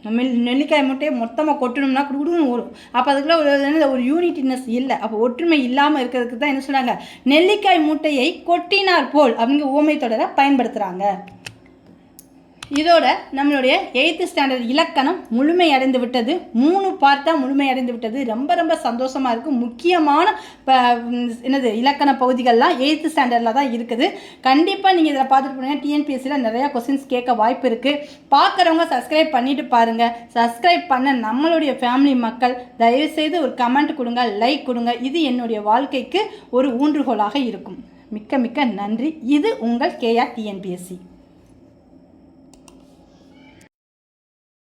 நெல்லிக்காய் மூட்டையை மொத்தமாக கொட்டணும்னா குடுன்னு ஓடும். அப்போ அதுக்குள்ளே ஒரு யூனிட்டினஸ் இல்லை. அப்போ ஒற்றுமை இல்லாமல் இருக்கிறதுக்கு தான் என்ன சொல்கிறாங்க, நெல்லிக்காய் மூட்டையை கொட்டினார் போல் அப்படிங்கிற ஊமை தொடரை பயன்படுத்துகிறாங்க. இதோட நம்மளுடைய 8th ஸ்டாண்டர்ட் இலக்கணம் முழுமை அடைந்து விட்டது. 3 பார்ட்டாக முழுமை அடைந்து விட்டது. ரொம்ப சந்தோஷமாக இருக்குது. முக்கியமான இலக்கண பகுதிகள்லாம் 8th ஸ்டாண்டர்டில் தான் இருக்குது. கண்டிப்பாக நீங்கள் இதில் பார்த்துட்டு போனீங்கன்னா டிஎன்பிஎஸ்சியில் நிறையா கொஸ்டின்ஸ் கேட்க வாய்ப்பு இருக்குது. பார்க்குறவங்க சப்ஸ்கிரைப் பண்ணிவிட்டு பாருங்கள். சப்ஸ்கிரைப் பண்ண நம்மளுடைய ஃபேமிலி மக்கள் தயவுசெய்து ஒரு கமெண்ட் கொடுங்க, லைக் கொடுங்க. இது என்னுடைய வாழ்க்கைக்கு ஒரு ஊன்றுகோலாக இருக்கும். மிக்க நன்றி. இது உங்கள் கேஆர் டிஎன்பிஎஸ்சி.